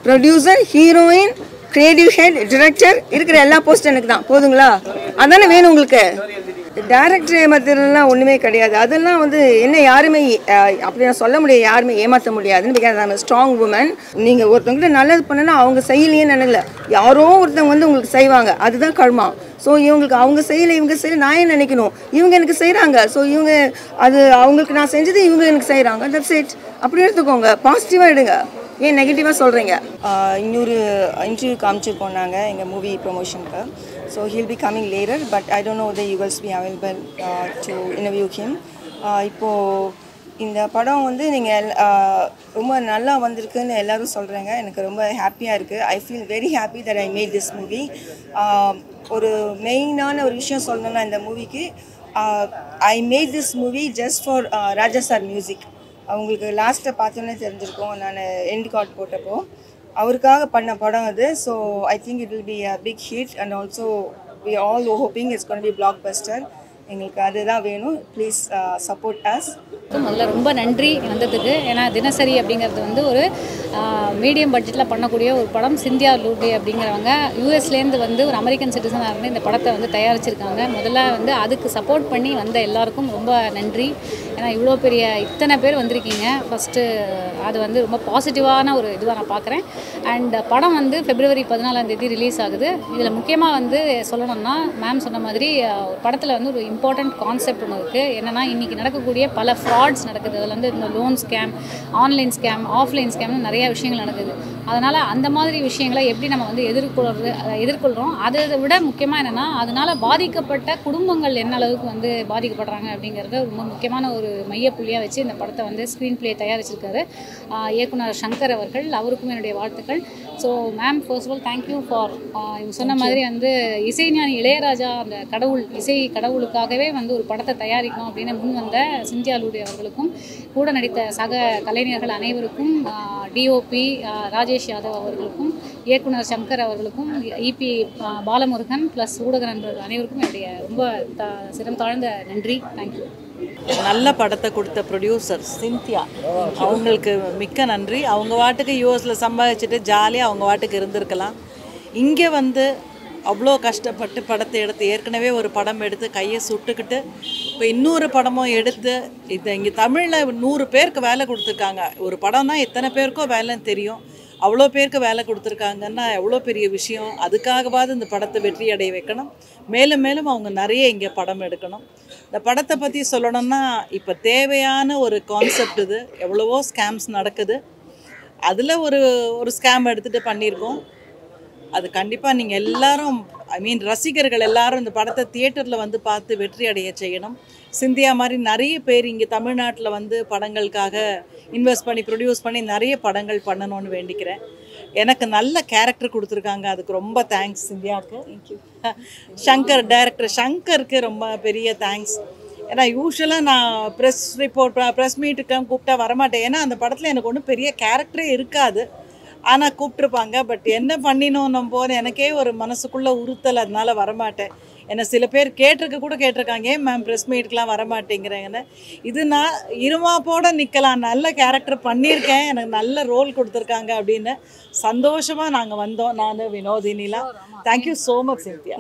Producer, heroine, creative head, director இருக்கிற எல்லா post எனக்கு தான். போதுங்களா? அதானே வேணும் உங்களுக்கு. டேரக்டர் ஏமாத்துறதுலாம் ஒன்றுமே கிடையாது. அதெல்லாம் வந்து என்ன யாருமே அப்படி நான் சொல்ல முடியாது, யாருமே ஏமாற்ற முடியாதுன்னு. Because I'm strong woman. நீங்கள் ஒருத்தவங்கிட்ட நல்லது பண்ணனா அவங்க செய்யலையே நினைக்கல, யாரோ ஒருத்தவங்க வந்து உங்களுக்கு செய்வாங்க, அதுதான் கர்மா. ஸோ இவங்களுக்கு அவங்க செய்யலை, இவங்க செய்யலை, நான் ஏன் நினைக்கணும்? இவங்க எனக்கு செய்கிறாங்க, ஸோ இவங்க அது அவங்களுக்கு நான் செஞ்சது இவங்க எனக்கு செய்கிறாங்க, தட்ஸ் இட். அப்படி எடுத்துக்கோங்க, பாசிட்டிவாக எடுங்க, ஏன் நெகட்டிவாக சொல்கிறீங்க? இன்னொரு இன்டர்வியூ காமிச்சிருக்கோம் நாங்கள் எங்கள் மூவி ப்ரொமோஷனுக்கு. So he'll be coming later, but I don't know the you will be available to interview him. இப்போது இந்த படம் வந்து நீங்கள் ரொம்ப நல்லா வந்திருக்குன்னு எல்லோரும் சொல்கிறாங்க. எனக்கு ரொம்ப ஹாப்பியாக இருக்குது. I feel very happy that I made this movie. ஒரு மெயினான ஒரு விஷயம் சொல்லணும்னா இந்த மூவிக்கு, I made this movie just for Raja sir music. அவங்களுக்கு லாஸ்ட்டை பார்த்தோன்னே தெரிஞ்சிருக்கோம், நான் எண்ட் கார்ட் போட்டப்போ அவருக்காக பண்ண படம் அது. So I think it will be a big hit and also we all hoping it's gonna be blockbuster. எங்களுக்கு அதுதான் வேணும். Please support us. முதல்ல ரொம்ப நன்றி வந்ததுக்கு. ஏன்னா தினசரி அப்படிங்கிறது வந்து ஒரு மீடியம் பட்ஜெட்டில் பண்ணக்கூடிய ஒரு படம். சிந்தியா லூட்டி அப்படிங்கிறவங்க யூஎஸ்லேருந்து வந்து ஒரு அமெரிக்கன் சிட்டிசனாக இருந்து இந்த படத்தை வந்து தயாரிச்சிருக்காங்க. முதல்ல வந்து அதுக்கு சப்போர்ட் பண்ணி வந்த எல்லாருக்கும் ரொம்ப நன்றி. ஏன்னா இவ்வளோ பெரிய இத்தனை பேர் வந்திருக்கீங்க. ஃபஸ்ட்டு அது வந்து ரொம்ப பாசிட்டிவான ஒரு இதுவாக நான் பார்க்குறேன். அண்ட் படம் வந்து February 14 ரிலீஸ் ஆகுது. இதில் முக்கியமாக வந்து சொல்லணும்னா, மேம் சொன்ன மாதிரி படத்தில் வந்து ஒரு இம்பார்ட்டண்ட் கான்செப்ட் ஒன்று இருக்குது. என்னென்னா, இன்றைக்கி நடக்கக்கூடிய பல ஃப்ராட்ஸ் நடக்குது. அதில் வந்து இந்த loan scam, online scam, offline ஸ்கேம்னு நிறைய விஷயங்கள் நடக்குது. அதனால் அந்த மாதிரி விஷயங்களை எப்படி நம்ம வந்து எதிர்கொள்கிறோம், அதை விட முக்கியமாக என்னென்னா, அதனால் பாதிக்கப்பட்ட குடும்பங்கள் என்ன அளவுக்கு வந்து பாதிக்கப்படுறாங்க அப்படிங்கிறது ரொம்ப முக்கியமான ஒரு மையப்புள்ளியாக வச்சு இந்த படத்தை வந்து ஸ்க்ரீன் பிளே தயாரிச்சிருக்காரு இயக்குனர் சங்கர் அவர்கள். அவருக்கும் என்னுடைய வாழ்த்துக்கள். So ma'am, first of all thank you for இவங்க சொன்ன மாதிரி வந்து இசைஞானி இளையராஜா அந்த கடவுள், இசை கடவுளுக்காகவே வந்து ஒரு படத்தை தயாரிக்கணும் அப்படின்னு முன் வந்த சிந்தியா லூட்டி அவர்களுக்கும், கூட நடித்த சக கலைஞர்கள் அனைவருக்கும், டிஓபி ராஜேஷ் யாதவ் அவர்களுக்கும், இயக்குனர் சங்கர் அவர்களுக்கும், இபி பாலமுருகன் ப்ளஸ் ஊடக நண்பர்கள் அனைவருக்கும் என்னுடைய ரொம்ப சிரம் தாழ்ந்த நன்றி. தேங்க்யூ. நல்ல படத்தை கொடுத்த ப்ரொடியூசர் சிந்தியா, அவங்களுக்கு மிக்க நன்றி. அவங்க வாட்டுக்கு யூஎஸில் சம்பாதிச்சுட்டு ஜாலியாக அவங்க வாட்டுக்கு இருந்திருக்கலாம். இங்கே வந்து அவ்வளோ கஷ்டப்பட்டு படத்தை எடுத்து, ஏற்கனவே ஒரு படம் எடுத்து கையை சுட்டுக்கிட்டு இப்போ இன்னொரு படமும் எடுத்து, இதை இங்கே தமிழில் 100 பேருக்கு வேலை கொடுத்துருக்காங்க. ஒரு படம்னா எத்தனை பேருக்கோ வேலைன்னு தெரியும். அவ்வளோ பேருக்கு வேலை கொடுத்துருக்காங்கன்னா எவ்வளோ பெரிய விஷயம். அதுக்காகவாது இந்த படத்தை வெற்றி அடைய வைக்கணும். மேலும் மேலும் அவங்க நிறைய இங்கே படம் எடுக்கணும். இந்த படத்தை பற்றி சொல்லணும்னா, இப்போ தேவையான ஒரு கான்செப்ட் இது. எவ்வளவோ ஸ்கேம்ஸ் நடக்குது, அதில் ஒரு ஸ்கேம் எடுத்துகிட்டு பண்ணியிருக்கோம். அது கண்டிப்பாக நீங்கள் எல்லாரும், ரசிகர்கள் எல்லாரும் இந்த படத்தை தியேட்டரில் வந்து பார்த்து வெற்றி அடைய செய்யணும். சிந்தியா மாதிரி நிறைய பேர் இங்கே தமிழ்நாட்டில் வந்து படங்களுக்காக இன்வெஸ்ட் பண்ணி ப்ரொடியூஸ் பண்ணி நிறைய படங்கள் பண்ணணும்னு வேண்டிக்கிறேன். எனக்கு நல்ல கேரக்டர் கொடுத்துருக்காங்க, அதுக்கு ரொம்ப தேங்க்ஸ் சிந்தியாவுக்கு. தேங்க்யூ. சங்கர், டைரக்டர் சங்கருக்கு ரொம்ப பெரிய தேங்க்ஸ். ஏன்னா யூஸ்வலாக நான் ப்ரெஸ் மீட்டுக்கு கூப்பிட்டா வரமாட்டேன். ஏன்னா அந்த படத்தில் எனக்கு ஒன்றும் பெரிய கேரக்டரே இருக்காது. ஆனால் கூப்பிட்ருப்பாங்க. பட் என்ன பண்ணினோம் போது எனக்கே ஒரு மனசுக்குள்ளே உறுத்தல், அதனால வரமாட்டேன். என்னை சில பேர் கேட்டிருக்காங்க, ஏன் மேம் ப்ரெஸ் மீட்டுக்கெலாம் வரமாட்டேங்கிறேங்கன்னு. இது நான் இருமாப்போடு நிற்கலாம், நல்ல கேரக்டர் பண்ணியிருக்கேன், எனக்கு நல்ல ரோல் கொடுத்துருக்காங்க அப்படின்னு சந்தோஷமாக நாங்கள் வந்தோம். நான் வினோதினிலாம். Thank you so much Cynthia.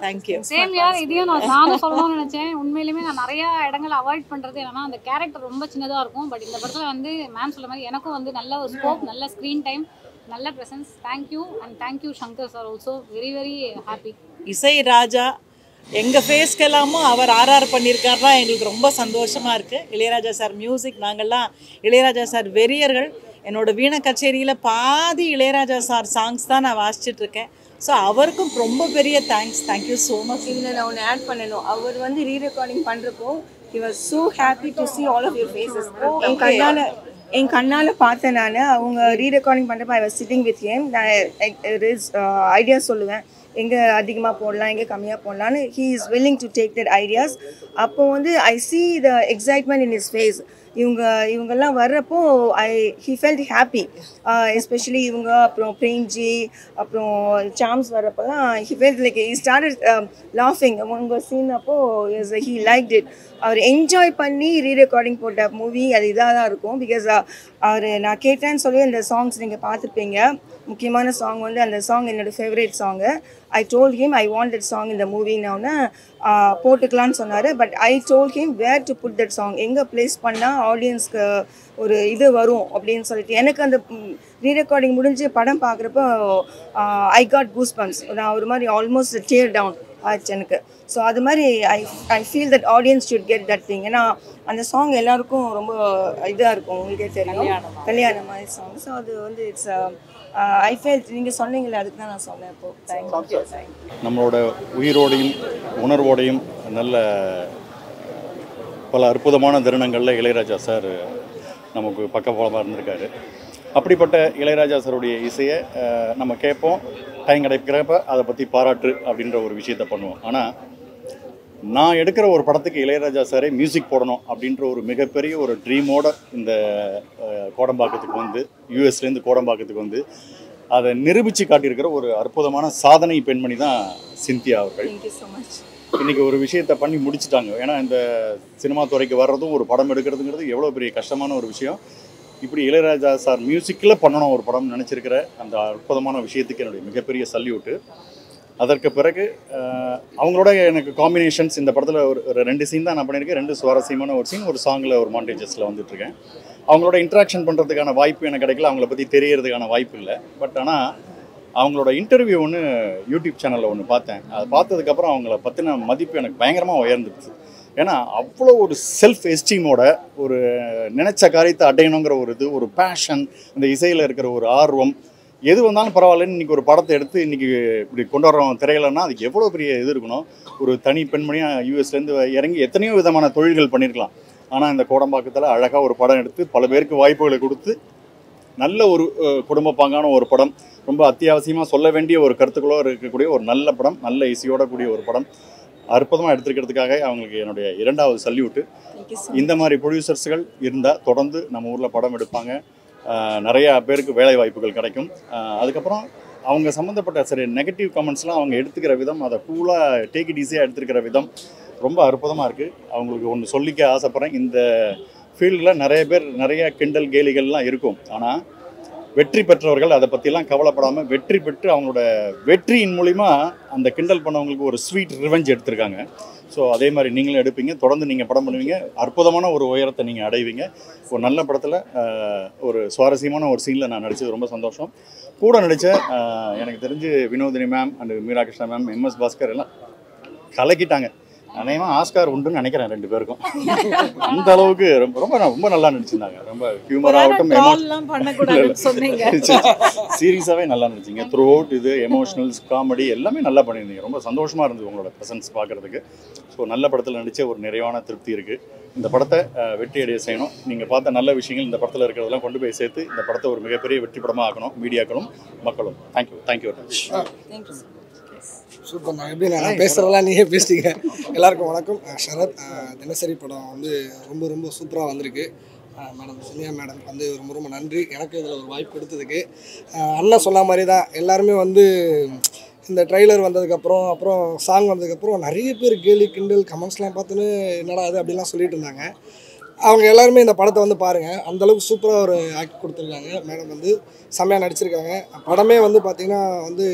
Thank you. Same யார், இதையும் நானும் சொல்லணும்னு நினச்சேன். உண்மையிலுமே நான் நிறையா இடங்களை அவாய்ட் பண்ணுறது என்னன்னா, அந்த கேரக்டர் ரொம்ப சின்னதாக இருக்கும். பட் இந்த படத்தில் வந்து மேம் சொல்ல மாதிரி எனக்கும் வந்து நல்ல ஒரு ஸ்கோப், நல்ல ஸ்க்ரீன் டைம், நல்ல presence. Thank you and thank you Shankar sir also. Very very happy. இசை ராஜா எங்கள் ஃபேஸ்க்கெல்லாமோ அவர் ஆர்ஆர் பண்ணியிருக்காருனா எங்களுக்கு ரொம்ப சந்தோஷமாக இருக்குது. இளையராஜா சார் மியூசிக், நாங்கள்லாம் இளையராஜா சார் வெறியர்கள். என்னோடய வீணை கச்சேரியில் பாதி இளையராஜா சார் சாங்ஸ் தான் நான் வாசிச்சிட்ருக்கேன். ஸோ அவருக்கும் ரொம்ப பெரிய தேங்க்ஸ். Thank you so much. இதில் நான் ஒன்று ஆட் பண்ணணும். அவர் வந்து ரீரெக்கார்டிங் பண்ணுறப்போ he was so happy to see all of your faces. என் கண்ணால் பார்த்தேன் நான். அவங்க ரீரெக்கார்டிங் பண்ணுறப்போ I was sitting with him. நான் ஐடியாஸ் சொல்லுவேன், எங்கே அதிகமாக போடலாம், எங்கே கம்மியாக போடலான்னு. he is willing to take that ideas. அப்போ வந்து I see the excitement in his face. இவங்கெல்லாம் வர்றப்போ ஹி ஃபெல்ட் ஹாப்பி. எஸ்பெஷலி இவங்க அப்புறம் பிரேம்ஜி அப்புறம் சாம்ஸ் வர்றப்போலாம் he felt like he started லாஃபிங். அவங்க சீன் அப்போ ஹி லைக்ட் இட். அவர் என்ஜாய் பண்ணி ரீரெக்கார்டிங் போட்ட மூவி அது இதாக தான் இருக்கும். பிகாஸ் அவர் நான் கேட்டேன்னு சொல்லி அந்த சாங்ஸ் நீங்கள் பார்த்துருப்பீங்க. முக்கியமான சாங் வந்து அந்த சாங் என்னோடய favourite song. I told him I want that song இந்த மூவின்னு போட்டுக்கலான்னு சொன்னார். But I told him where to put that song, எங்கே ப்ளேஸ் பண்ணால் ஆடியன்ஸ்க்கு ஒரு இது வரும் அப்படின்னு சொல்லிட்டு. எனக்கு அந்த ரீரெக்கார்டிங் முடிஞ்சு படம் பார்க்குறப்போ ஐ காட் கூஸ் பம்ப்ஸ். நான் ஒரு மாதிரி ஆல்மோஸ்ட் டியர் டவுன் ஆச்சு எனக்கு. ஸோ அது மாதிரி I feel that audience should get that thing. ஏன்னா அந்த சாங் எல்லாருக்கும் ரொம்ப இதாக இருக்கும், உங்களுக்கே தெரியும், கல்யாணம் மாதிரி சாங். ஸோ அது வந்து இட்ஸ் ஐ ஃபீல் நீங்கள் சொன்னீங்களே அதுக்கு தான் நான் சொன்னேன். இப்போ தேங்க்யூ. நம்மளோட உயிரோடையும் உணர்வோடையும் நல்ல பல அற்புதமான தருணங்களில் இளையராஜா சார் நமக்கு பக்கபலமாக இருந்திருக்காரு. அப்படிப்பட்ட இளையராஜா சாருடைய இசையை நம்ம கேட்போம், டைம் கிடைக்கிறப்ப அதை பற்றி பாராட்டு அப்படின்ற ஒரு விஷயத்தை பண்ணுவோம். ஆனால் நான் எடுக்கிற ஒரு படத்துக்கு இளையராஜா சாரே மியூசிக் போடணும் அப்படின்ற ஒரு மிகப்பெரிய ஒரு ட்ரீமோட இந்த கோடம்பாக்கத்துக்கு வந்து யூஎஸ்லேருந்து கோடம்பாக்கத்துக்கு வந்து அதை நிரூபித்து காட்டியிருக்கிற ஒரு அற்புதமான சாதனை பெண்மணி தான் சிந்தியா அவர்கள். இன்றைக்கி ஒரு விஷயத்தை பண்ணி முடிச்சுட்டாங்க. ஏன்னா இந்த சினிமா துறைக்கு வர்றதும் ஒரு படம் எடுக்கிறதுங்கிறது எவ்வளோ பெரிய கஷ்டமான ஒரு விஷயம். இப்படி இளையராஜா சார் மியூசிக்கில் பண்ணணும் ஒரு படம் நினச்சிருக்கிற அந்த அற்புதமான விஷயத்துக்கு என்னுடைய மிகப்பெரிய சல்யூட்டு. அதற்கு பிறகு அவங்களோட எனக்கு காம்பினேஷன்ஸ் இந்த படத்தில் ஒரு 2 சீன் தான் நான் பண்ணியிருக்கேன். 2 சுவாரஸ்யமான ஒரு சீன், ஒரு சாங்கில் ஒரு மாண்டேஜஸில் வந்துட்டுருக்கேன். அவங்களோட இன்ட்ராக்ஷன் பண்ணுறதுக்கான வாய்ப்பு எனக்கு கிடைக்கல, அவங்கள பற்றி தெரியறதுக்கான வாய்ப்பு இல்லை. பட் ஆனால் அவங்களோட இன்டர்வியூ ஒன்று யூடியூப் சேனலில் ஒன்று பார்த்தேன். அதை பார்த்ததுக்கப்புறம் அவங்கள பற்றின மதிப்பு எனக்கு பயங்கரமாக உயர்ந்துடுச்சு. ஏன்னா அவ்வளோ ஒரு செல்ஃப் எஸ்டீமோட ஒரு நினச்ச காரியத்தை அடையணுங்கிற ஒரு இது, ஒரு பேஷன், இந்த இசையில் இருக்கிற ஒரு ஆர்வம், எது வந்தாலும் பரவாயில்லன்னு இன்றைக்கி ஒரு படத்தை எடுத்து இன்றைக்கி இப்படி கொண்டு வரோம் திரையிலன்னா அதுக்கு எவ்வளோ பெரிய இது இருக்கணும். ஒரு தனி பெண்மணியாக யூஎஸ்லேருந்து இறங்கி எத்தனையோ விதமான தொழில்கள் பண்ணியிருக்கலாம். ஆனால் இந்த கோடம்பாக்கத்தில் அழகாக ஒரு படம் எடுத்து பல பேருக்கு வாய்ப்புகளை கொடுத்து நல்ல ஒரு குடும்ப பாங்கான ஒரு படம், ரொம்ப அத்தியாவசியமாக சொல்ல வேண்டிய ஒரு கருத்துக்களோ இருக்கக்கூடிய ஒரு நல்ல படம், நல்ல இசையோட கூடிய ஒரு படம் அற்புதமாக எடுத்துக்கிறதுக்காக அவங்களுக்கு என்னுடைய 2வது சல்யூட்டு. இந்த மாதிரி ப்ரொடியூசர்ஸ்கள் இருந்தால் தொடர்ந்து நம்ம ஊரில் படம் எடுப்பாங்க, நிறையா பேருக்கு வேலை வாய்ப்புகள் கிடைக்கும். அதுக்கப்புறம் அவங்க சம்மந்தப்பட்ட சரி நெகட்டிவ் கமெண்ட்ஸ்லாம் அவங்க எடுத்துக்கிற விதம், அதை கூலாக டேக் இட் ஈஸியாக எடுத்துக்கிற விதம் ரொம்ப அற்புதமாக இருக்குது. அவங்களுக்கு ஒன்று சொல்லிக்க ஆசைப்பட்றேன், இந்த ஃபீல்டில் நிறைய பேர் நிறைய கிண்டல் கேலிகள்லாம் இருக்கும். ஆனால் வெற்றி பெற்றவர்கள் அதை பற்றிலாம் கவலைப்படாமல் வெற்றி பெற்று அவங்களோட வெற்றியின் மூலிமா அந்த கிண்டல் பண்ணவங்களுக்கு ஒரு ஸ்வீட் ரிவெஞ்ச் எடுத்திருக்காங்க. ஸோ அதே மாதிரி நீங்களும் எடுப்பீங்க, தொடர்ந்து நீங்கள் படம் பண்ணுவீங்க, அற்புதமான ஒரு உயரத்தை நீங்கள் அடைவீங்க. ஒரு நல்ல படத்தில் ஒரு சுவாரஸ்யமான ஒரு சீனில் நான் நடித்தது ரொம்ப சந்தோஷம். கூட நடித்த எனக்கு தெரிஞ்சு Vinodhini ma'am and Meera Krishna ma'am, MS Bhaskar எல்லாம் கலக்கிட்டாங்க. அநேகமாக ஆஸ்கார் உண்டுன்னு நினைக்கிறேன் 2 பேருக்கும். அந்த அளவுக்கு ரொம்ப ரொம்ப ரொம்ப நல்லா நடிச்சிருந்தாங்க. ரொம்ப ஹியூமராகட்டும் சீரியஸாகவே நல்லா நடிச்சிங்க. த்ரூ அவுட் இது எமோஷனல்ஸ் காமெடி எல்லாமே நல்லா பண்ணியிருந்தீங்க. ரொம்ப சந்தோஷமாக இருந்தது உங்களோட ப்ரெசன்ஸ் பார்க்குறதுக்கு. ஸோ நல்ல படத்தில் நடித்த ஒரு நிறைவான திருப்தி இருக்குது. இந்த படத்தை வெற்றி அடைய செய்யணும். நீங்கள் பார்த்த நல்ல விஷயங்கள் இந்த படத்தில் இருக்கிறதெல்லாம் கொண்டு போய் சேர்த்து இந்த படத்தை ஒரு மிகப்பெரிய வெற்றி படமாக ஆக்கணும் மீடியாக்களும் மக்களும். Thank you very much. சூப்பர். நான் எப்படி நான் பேசுகிறதெல்லாம் நீங்கள் பேசிட்டீங்க. எல்லாருக்கும் வணக்கம். ஷரத் தினசரி படம் வந்து ரொம்ப ரொம்ப சூப்பராக வந்திருக்கு. மேடம் சினியா மேடம் வந்து ரொம்ப ரொம்ப நன்றி எனக்கு இதில் ஒரு வாய்ப்பு கொடுத்ததுக்கு. அண்ணன் சொன்ன மாதிரி தான் எல்லாருமே வந்து இந்த ட்ரெய்லர் வந்ததுக்கப்புறம் அப்புறம் சாங் வந்ததுக்கப்புறம் நிறைய பேர் கேலி கிண்டல் கமெண்ட்ஸ்லாம் பார்த்துன்னு என்னடா அது அப்படிலாம் சொல்லிட்டு இருந்தாங்க. அவங்க எல்லாருமே இந்த படத்தை வந்து பாருங்கள், அந்தளவுக்கு சூப்பராக ஒரு ஆக்ட் கொடுத்துருக்காங்க. மேடம் வந்து செம்மையாக நடிச்சிருக்காங்க. படமே வந்து பார்த்திங்கன்னா வந்து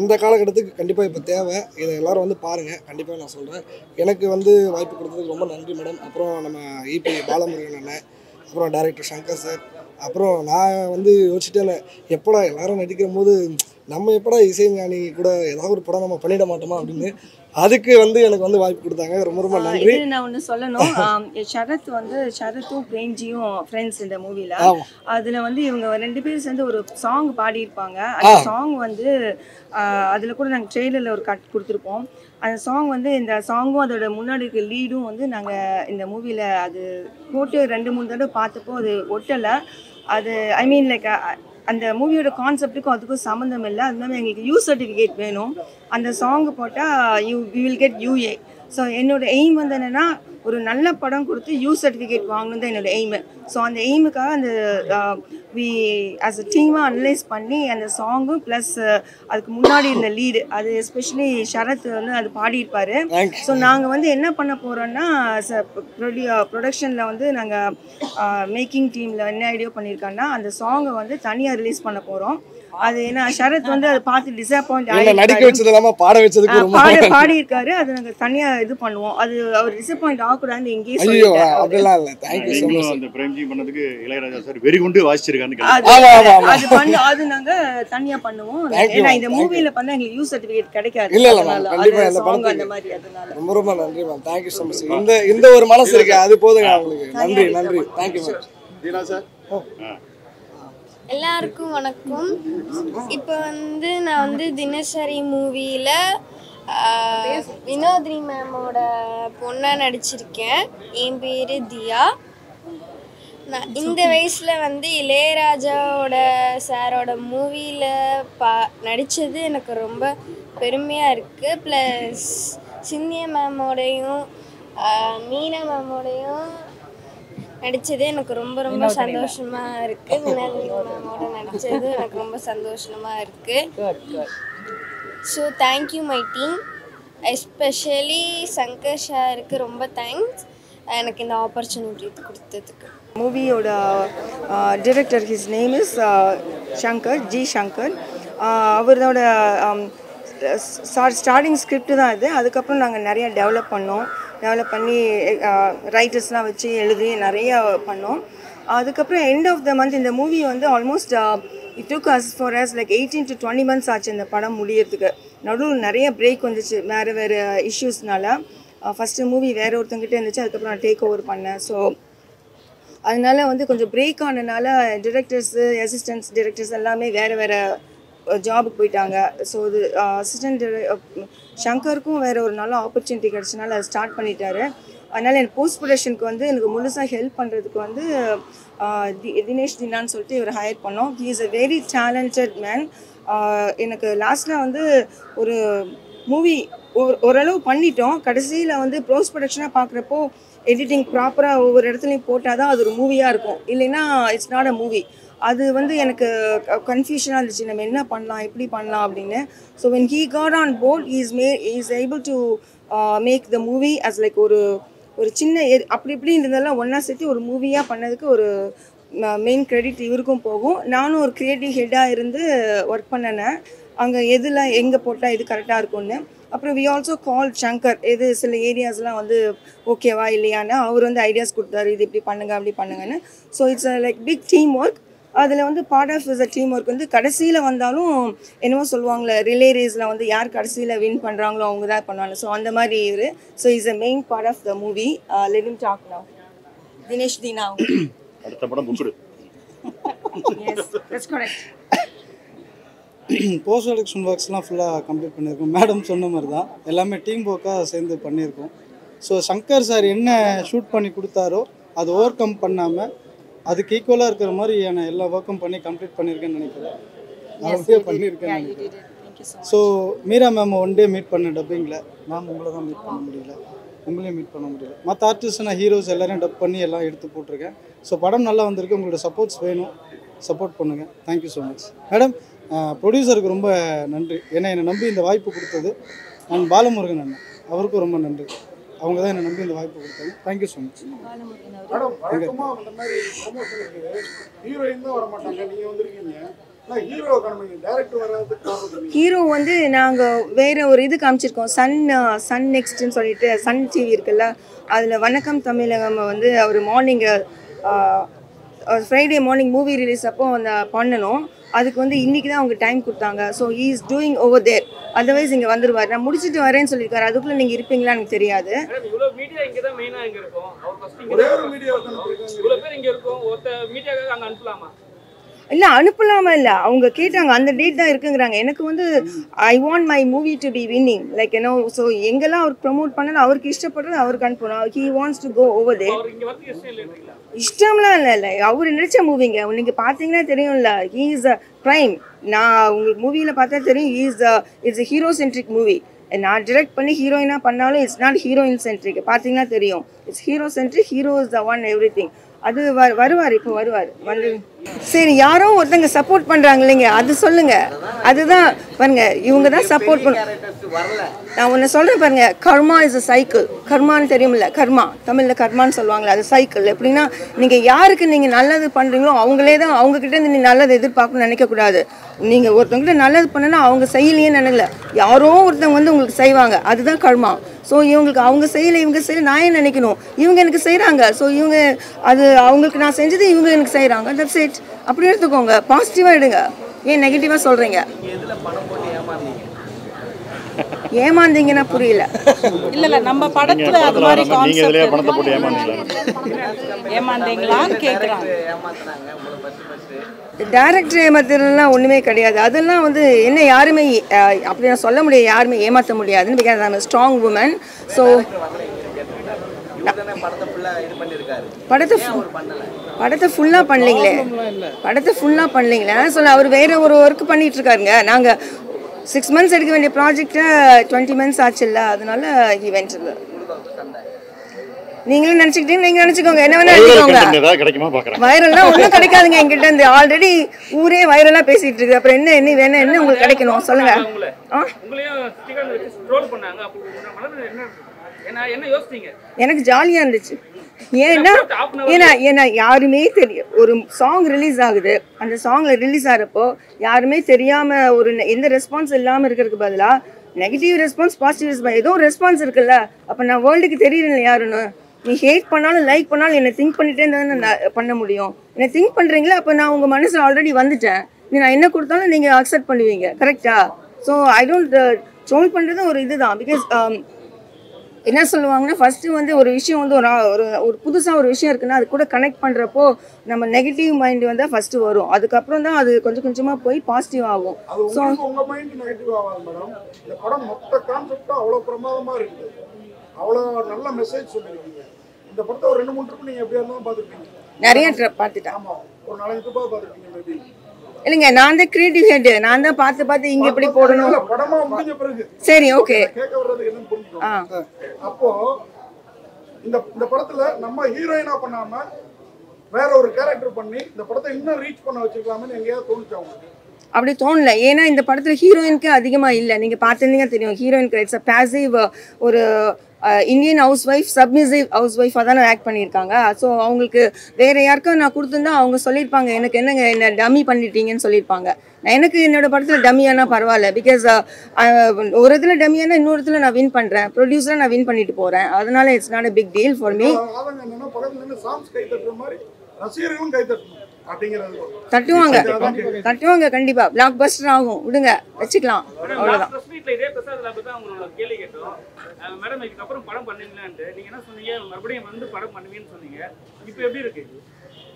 இந்த காலகட்டத்துக்கு கண்டிப்பாக இப்போ தேவை. இதை எல்லோரும் வந்து பாருங்கள், கண்டிப்பாக நான் சொல்கிறேன். எனக்கு வந்து வாய்ப்பு கொடுத்ததுக்கு ரொம்ப நன்றி மேடம். அப்புறம் நம்ம EP பாலமுருகன் அண்ணன், அப்புறம் டைரக்டர் சங்கர் சார். அப்புறம் நான் வந்து யோசிச்சுட்டேன், எப்படா எல்லோரும் நடிக்கிற போது நம்ம எப்படா இசைஞானி கூட ஏதாவது ஒரு படம் நம்ம பண்ணிட மாட்டோமா அப்படின்னு. அதுக்கு வந்து எனக்கு வந்து வாய்ப்பு கொடுத்தாங்க. ரொம்ப ரொம்ப நன்றி. நான் ஒன்று சொல்லணும், ஷரத்தும் பிரேம்ஜியும் ஃப்ரெண்ட்ஸ் இந்த மூவியில். அதில் வந்து இவங்க 2 பேரும் சேர்ந்து ஒரு சாங் பாடியிருப்பாங்க. அந்த சாங் வந்து அதில் கூட நாங்கள் ட்ரெய்லரில் ஒரு கட் கொடுத்துருப்போம். அந்த சாங் வந்து இந்த சாங்கும் அதோட முன்னாடி இருக்க லீடும் வந்து நாங்கள் இந்த மூவியில் அது போட்டு 2-3 தடவை பார்த்தப்போ அது ஒட்டலை. அது ஐ மீன் லைக் அந்த மூவியோட கான்செப்ட்டுக்கும் அதுக்கும் சம்மந்தம் இல்லை. அது மாதிரி எங்களுக்கு யூ சர்டிஃபிகேட் வேணும். அந்த சாங்கு போட்டால் you will get UA. So என்னோட எய்ம் வந்து என்னென்னா ஒரு நல்ல படம் கொடுத்து யூ சர்டிஃபிகேட் வாங்கணும் தான் என்னோட எய்மு. ஸோ அந்த எய்முக்காக அந்த வி ஆஸ் அ டீமாக அனலைஸ் பண்ணி அந்த சாங்கும் ப்ளஸ் அதுக்கு முன்னாடி இருந்த லீடு அது எஸ்பெஷலி ஷரத் வந்து அது பாடியிருப்பார். ஸோ நாங்கள் வந்து என்ன பண்ண போகிறோன்னா ப்ரொடக்ஷனில் வந்து நாங்கள் மேக்கிங் டீமில் என்ன ஐடியா பண்ணியிருக்காங்கன்னா அந்த சாங்கை வந்து தனியாக ரிலீஸ் பண்ண போகிறோம். அது ஏன்னா ஷரத் வந்து அதை பார்த்து டிசப்பாயிண்ட் நடிக்க வச்சது இல்லாமல் பாட வச்சதுக்கு பாடியிருக்காரு. அது நாங்கள் தனியாக இது பண்ணுவோம். அது அவர் டிசப்பாயிண்ட் ஆகக்கூடாதுன்னு எங்கேயும் அப்படிலாம் இல்லை. Thank you so much. அந்த பிரேம்ஜி பண்ணதுக்கு இளையராஜா சார் வெரி குண்டு வாசிச்சிருக்கான்னு அது நாங்கள் தனியாக பண்ணுவோம். ஏன்னா இந்த மூவியில் பண்ணால் எங்களுக்கு யூ சர்டிஃபிகேட் கிடைக்காது. இல்லை இல்லை மேம், கண்டிப்பாக இந்த படத்துக்கு ரொம்ப ரொம்ப நன்றி மேம். Thank you so much. இந்த ஒரு மனசு இருக்கு, அது போதுங்க உங்களுக்கு. நன்றி நன்றி. Thank you ma'am. தீனா சார். எல்லாருக்கும் வணக்கம். இப்போ வந்து நான் வந்து தினசரி மூவியில் வினோதினி மேமோட பொண்ணாக நடிச்சிருக்கேன். என் பேர் தியா. நான் இந்த வயசில் வந்து இளையராஜாவோட சாரோட மூவியில் நடித்தது எனக்கு ரொம்ப பெருமையாக இருக்குது. ப்ளஸ் சிந்தியா மேமோடையும் மீனா மேமோடையும் நடித்தது எனக்கு ரொம்ப ரொம்ப சந்தோஷமாக இருக்குது. வினோதினி மேமோட நடித்தது எனக்கு ரொம்ப சந்தோஷமாக இருக்குது. So thank you my team, especially Shankar சாருக்கு ரொம்ப தேங்க்ஸ் எனக்கு இந்த ஆப்பர்ச்சுனிட்டி கொடுத்ததுக்கு. மூவியோட director his name is Shankar, G Shankar. அவரோட ஸ்டார்டிங் ஸ்கிரிப்ட் தான் இது. அதுக்கப்புறம் நாங்கள் நிறையா டெவலப் பண்ணி ரைட்டர்ஸ்லாம் வச்சு எழுதி நிறையா பண்ணோம். அதுக்கப்புறம் எண்ட் ஆஃப் த மந்த் இந்த மூவி வந்து almost it took as for us like 18 to 20 months ஆச்சு இந்த படம் முடியறதுக்கு. நடுவில் நிறைய பிரேக் வந்துச்சு வேறு இஷ்யூஸ்னால. ஃபஸ்ட்டு மூவி வேறு ஒருத்தங்கிட்டே இருந்துச்சு, அதுக்கப்புறம் நான் டேக் ஓவர் பண்ணேன். ஸோ அதனால வந்து கொஞ்சம் பிரேக் ஆனதுனால டிரெக்டர்ஸு அசிஸ்டன்ட்ஸ் டிரெக்டர்ஸ் எல்லாமே வேறு ஜாபுக்கு போயிட்டாங்க. ஸோ இது அசிஸ்டன்ட் ஷங்கருக்கும் வேறு ஒரு நல்ல ஆப்பர்ச்சுனிட்டி கிடச்சனால அதை ஸ்டார்ட் பண்ணிட்டாரு. அதனால் எனக்கு போஸ்ட் ப்ரொடக்ஷனுக்கு வந்து எனக்கு முழுசாக ஹெல்ப் பண்ணுறதுக்கு வந்து தினேஷ் தினான்னு சொல்லிட்டு இவர் ஹையர் பண்ணோம். He is a very talented man. எனக்கு லாஸ்ட்டில் வந்து ஒரு மூவி ஓரளவு பண்ணிட்டோம். கடைசியில் வந்து போஸ்ட் ப்ரொடக்ஷனாக பார்க்குறப்போ எடிட்டிங் ப்ராப்பராக ஒவ்வொரு இடத்துலையும் போட்டால் தான் அது ஒரு மூவியாக இருக்கும், இல்லைன்னா இட்ஸ் நாட் அ மூவி. அது வந்து எனக்கு கன்ஃபியூஷனாக இருந்துச்சு, நம்ம என்ன பண்ணலாம் எப்படி பண்ணலாம் அப்படின்னு. So when he got on board is able to make the movie as like ஒரு சின்ன அப்படி இப்படி இருந்ததெல்லாம் ஒன்றா சேர்த்து ஒரு மூவியாக பண்ணதுக்கு ஒரு மெயின் கிரெடிட் இவருக்கும் போகும். நானும் ஒரு க்ரியேட்டிவ் ஹெட்டாக இருந்து ஒர்க் பண்ணினேன். அங்கே எதில் எங்கே போட்டால் இது கரெக்டாக இருக்கும்னு. அப்புறம் வி ஆல்சோ கால் ஷங்கர், எது சில ஏரியாஸ்லாம் வந்து ஓகேவா இல்லையான்னு அவர் வந்து ஐடியாஸ் கொடுத்தாரு, இது இப்படி பண்ணுங்க அப்படி பண்ணுங்கன்னு. So it's like big team work. அதில் வந்து part of is a team work வந்து கடைசியில் வந்தாலும் என்னவோ சொல்லுவாங்களே ரிலே ரேஸில் வந்து யார் கடைசியில் வின் பண்ணுறாங்களோ அவங்க தான் பண்ணுவாங்க. ஸோ அந்த மாதிரி இவர். So is a main part of the movie. Let him talk now. Dinesh Deena. அடுத்த படம் புக்குடு. Yes, that's correct. Post production ஒர்க்ஸ்லாம் ஃபுல்லாக கம்ப்ளீட் பண்ணியிருக்கோம். மேடம் சொன்ன மாதிரி தான் எல்லாமே டீம் ஒர்க்காக சேர்ந்து பண்ணியிருக்கோம். ஸோ சங்கர் சார் என்ன ஷூட் பண்ணி கொடுத்தாரோ அதை ஓவர் கம் பண்ணாமல் அதுக்கு ஈக்குவலாக இருக்கிற மாதிரியான எல்லா ஒர்க்கும் பண்ணி கம்ப்ளீட் பண்ணியிருக்கேன்னு நினைக்கிறேன். நிறைய பண்ணியிருக்கேன் நினைக்கிறேன். So Meera ma'am one day meet பண்ண டப்பிங்கில் மேம் உங்களை தான் மீட் பண்ண முடியல, உங்களையும் மீட் பண்ண முடியல. மற்ற ஆர்டிஸ்ட் நான் ஹீரோஸ் எல்லோரும் டப் பண்ணி எல்லாம் எடுத்து போட்டிருக்கேன். ஸோ படம் நல்லா வந்திருக்கு. உங்களோட சப்போர்ட்ஸ் வேணும், சப்போர்ட் பண்ணுங்கள். Thank you so much madam. ப்ரொடியூசருக்கு ரொம்ப நன்றி, ஏன்னா என்னை நம்பி இந்த வாய்ப்பு கொடுத்தது. நான் பாலமுருகன் அண்ணன், அவருக்கும் ரொம்ப நன்றி. அவங்க தான் என்னை நம்பி இந்த வாய்ப்பு கொடுத்தாங்க. Thank you so much. ஹீரோ வந்து நாங்கள் வேறு ஒரு இது காமிச்சிருக்கோம், சன் நெக்ஸ்ட்னு சொல்லிட்டு சன் டிவி இருக்குல்ல, அதில் வணக்கம் தமிழகம் வந்து அவர் morning Friday morning movie release அப்போ அந்த பண்ணணும். அதுக்கு வந்து இன்றைக்கி தான் அவங்க டைம் கொடுத்தாங்க. So he is doing over there, otherwise இங்கே வந்துடுவார். நான் முடிச்சுட்டு வரேன்னு சொல்லியிருக்காரு. அதுக்குள்ளே நீங்கள் இருப்பீங்களான்னு எனக்கு தெரியாது. இல்லை அனுப்பலாமா இல்லை, அவங்க கேட்டாங்க அந்த டேட் தான் இருக்குங்கிறாங்க. எனக்கு வந்து I want my movie to be winning like ஏன்னோ. ஸோ எங்கெல்லாம் அவர் ப்ரமோட் பண்ணாலும் அவருக்கு இஷ்டப்படுறது அவருக்கு அனுப்பணும். He wants to go over there. இஷ்டம்லாம் இல்லை, அவர் நடித்த மூவிங்க நீங்கள் பார்த்தீங்கன்னா தெரியும்ல. He is a prime. நான் உங்களுக்கு மூவியில் பார்த்தா தெரியும். It's a hero centric movie. நான் டிரெக்ட் பண்ணி ஹீரோயினாக பண்ணாலும் இட்ஸ் நாட் ஹீரோயின் சென்ட்ரிக். பார்த்தீங்கன்னா தெரியும், it's hero centric. Hero is the one every thing. அது வருவார், இப்போ வருவார் வந்து. சரி, யாரோ ஒருத்தங்க சப்போர்ட் பண்ணுறாங்க இல்லைங்க, அது சொல்லுங்கள். அதுதான் பாருங்க, இவங்க தான் சப்போர்ட் பண்ண. நான் ஒன்று சொல்கிறேன் பாருங்க, கர்மா இஸ் அ சைக்கிள். கர்மான்னு தெரியுமில்ல, கர்மா தமிழில் கர்மான்னு சொல்லுவாங்களே, அது சைக்கிள். எப்படின்னா நீங்கள் யாருக்கு நீங்கள் நல்லது பண்ணுறீங்களோ அவங்களே தான் அவங்கக்கிட்ட நீ நல்லது எதிர்பார்க்கணும்னு நினைக்கக்கூடாது. நீங்கள் ஒருத்தவங்கிட்ட நல்லது பண்ணுன்னா அவங்க செய்யலையே நினைக்கல, யாரோ ஒருத்தவங்க வந்து உங்களுக்கு செய்வாங்க, அதுதான் கர்மா. ஸோ இவங்களுக்கு அவங்க செய்யலை, இவங்க செய்யலை, நான் ஏன் நினைக்கணும், இவங்க எனக்கு செய்கிறாங்க, ஸோ இவங்க அது அவங்களுக்கு நான் செஞ்சது இவங்க எனக்கு செய்கிறாங்க, தட்ஸ் இட். அப்படி எடுத்துக்கோங்க, பாசிட்டிவாக எடுங்க. ஏன் நெகட்டிவாக சொல்கிறீங்க? ஏமாந்தீங்கன்னா புரியல. இல்ல நம்ம படத்துல அது மாதிரி கான்செப்ட் பணத்தை போட்டு ஏமாந்தீங்களான்னு கேக்குறாங்க. டேரக்டர் ஏமாத்துறதுலாம் ஒன்றுமே கிடையாது. அதெல்லாம் வந்து என்ன யாருமே அப்படி நான் சொல்ல முடியாது, யாருமே ஏமாற்ற முடியாதுன்னு. Because I'm strong woman. So படத்தை ஃபுல்லாக பண்ணலீங்களே, படத்தை ஃபுல்லாக பண்ணலீங்களே சொல்ல. அவர் வேற ஒரு ஒர்க் பண்ணிட்டு இருக்காருங்க. நாங்கள் 6 months எடுக்க வேண்டிய ப்ராஜெக்டை 20 months ஆச்சு இல்லை, அதனால ஈவெண்ட் இல்லை. நீங்களும் நினச்சிக்கிட்டீங்க, நீங்கள் நினச்சிக்கோங்க, என்ன வேணா நினச்சிக்கோங்க. வைரல்லாம் ஒன்றும் கிடைக்காதுங்க எங்கிட்ட இருந்து. ஆல்ரெடி ஊரே வைரலாக பேசிகிட்டு இருக்கு. அப்புறம் என்ன என்ன வேணும், என்ன உங்களுக்கு கிடைக்கணும் சொல்லுங்க. எனக்கு ஜாலியாக இருந்துச்சு. ஏன்னா யாருமே தெரியும், ஒரு சாங் ரிலீஸ் ஆகுது, அந்த சாங்ல ரிலீஸ் ஆகிறப்போ யாருமே தெரியாமல் ஒரு எந்த ரெஸ்பான்ஸ் இல்லாமல் இருக்கிறதுக்கு பதிலாக நெகட்டிவ் ரெஸ்பான்ஸ், பாசிட்டிவ் ரெஸ்பான்ஸ், ஏதோ ரெஸ்பான்ஸ் இருக்குல்ல. அப்போ நான் வேர்ல்டுக்கு தெரியல யாருன்னு. நீ ஹேட் பண்ணாலும் லைக் பண்ணாலும் என்னை திங்க் பண்ணிட்டே இருந்தால் நான் பண்ண முடியும். என்னை திங்க் பண்ணுறீங்களா, அப்போ நான் உங்கள் மனசில் ஆல்ரெடி வந்துட்டேன். நான் என்ன கொடுத்தாலும் நீங்கள் அக்செப்ட் பண்ணுவீங்க, கரெக்டா? ஸோ ஐ டோன்ட் ட்ரோல் பண்ணுறது ஒரு இதுதான். பிகாஸ் என்ன சொல்லுவாங்கன்னா, ஃபஸ்ட்டு வந்து ஒரு விஷயம் வந்து ஒரு புதுசாக ஒரு விஷயம் இருக்குன்னா அது கூட கனெக்ட் பண்ணுறப்போ நம்ம நெகட்டிவ் மைண்ட் வந்து ஃபஸ்ட்டு வரும். அதுக்கப்புறம் தான் அது கொஞ்சம் கொஞ்சமாக போய் பாசிட்டிவ் ஆகும். ஸோ உங்கள் மைண்ட் நெகட்டிவ் ஆகாது மேடம். இந்த படம் மொத்த கான்செப்டும் அவ்வளோ பிரமாதமாக இருக்குது, அவ்வளோ நல்ல மெசேஜ் சொல்லியிருக்கீங்க. இந்த படத்தை ஒரு 2-3 ட்ரிப் நீங்கள் எப்படியா இருந்தாலும் பார்த்துருப்பீங்க. நிறைய ட்ரிப் பார்த்துட்டேன். ஆமாம், ஒரு 4-5 ட்ரிப்பாக பார்த்துருப்பீங்க மேபி. இல்லைங்க, நான் தான் கிரியேட்டிவ் ஹெட், நான் தான் பார்த்து இங்கே எப்படி போடணும். படமா முடிஞ்ச பிறகு சரி, ஓகே, கேட்க வர்றது என்னன்னு புரிஞ்சுக்கணும். அப்போ இந்த படத்துல நம்ம ஹீரோயினா பண்ணாம வேற ஒரு கேரக்டர் பண்ணி இந்த படத்தை இன்னும் ரீச் பண்ண வச்சிருக்கலாம்னு எங்கேயாவது தோணுச்சு அவங்களுக்கு? அப்படி தோணல. ஏன்னா இந்த படத்தில் ஹீரோயினுக்கு அதிகமாக இல்லை. நீங்கள் பார்த்துருந்தீங்க தெரியும், ஹீரோயினுக்கு இட்ஸ் அ பேசிவ், ஒரு Indian house wife, submissive house ஒய்ஃபாக தானே ஆக்ட் பண்ணியிருக்காங்க. ஸோ அவங்களுக்கு வேறு யாருக்கும் நான் கொடுத்துருந்தா அவங்க சொல்லியிருப்பாங்க, எனக்கு என்னங்க என்ன டம்மி பண்ணிட்டீங்கன்னு சொல்லியிருப்பாங்க. எனக்கு என்னோட படத்தில் டம்மியானா பரவாயில்ல. பிகாஸ் ஒரு இடத்துல டம்மியானா இன்னொரு இடத்துல நான் வின் பண்ணுறேன், ப்ரொடியூசராக நான் வின் பண்ணிட்டு போகிறேன். அதனால it's not a big deal for me. தட்டுவாங்க கண்டிப்பா, பிளாக் பஸ்டர் ஆகும், விடுங்க, வச்சுக்கலாம், அவ்வளவுதான்.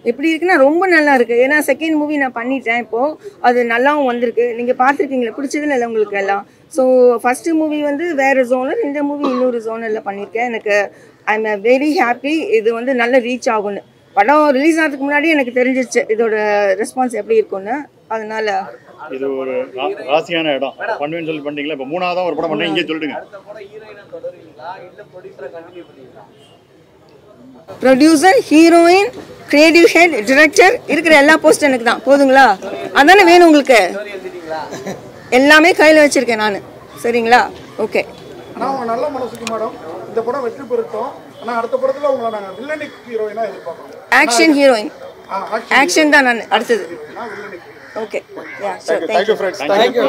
எப்படி இருக்குன்னா ரொம்ப நல்லா இருக்கு. ஏன்னா செகண்ட் மூவி நான் பண்ணிட்டேன், இப்போ அது நல்லாவும் வந்திருக்கு. நீங்க பார்த்துருக்கீங்களா, பிடிச்சதுல இல்லை உங்களுக்கு எல்லாம். ஸோ ஃபர்ஸ்ட் மூவி வந்து வேற ஜோனர், இந்த மூவி இன்னொரு ஜோனரில் பண்ணியிருக்கேன். எனக்கு ஐ எம் வெரி ஹாப்பி. இது வந்து நல்ல ரீச் ஆகும்னு. படம் ரிலீஸ் ஆகிறதுக்கு முன்னாடி எனக்கு தெரிஞ்சிச்சு இதோட ரெஸ்பான்ஸ் எப்படி இருக்கும்னு. அதனால இது ஒரு ராசியான இடம் பண்ணுவேன்னு சொல்லி பண்ணீங்களா. இப்போ 3ஆவது ஒரு படம் பண்ணி இங்கே சொல்லிடுங்க. Producer, heroine, creative head, director இருக்கிற எல்லா போஸ்ட் எனக்கு தான். போதுங்களா? அதானே வேணும் உங்களுக்கு. எல்லாமே கையில் வச்சிருக்கேன் நான், சரிங்களா? ஓகே. ஆனால் அவங்க நல்ல மனசுக்கு மேடம் இந்த படம் வெற்றி பெறுத்தோம். ஆனால் அடுத்த படத்தில் உங்களை நாங்கள் வில்லனிக் ஹீரோயினாக எதிர்பார்க்குறோம். ஆக்ஷன் ஹீரோயின், ஆக்ஷன் தான் நான் அடுத்தது. ஓகே, யா, ஷூர். Thank you friends. தேங்க்யூ.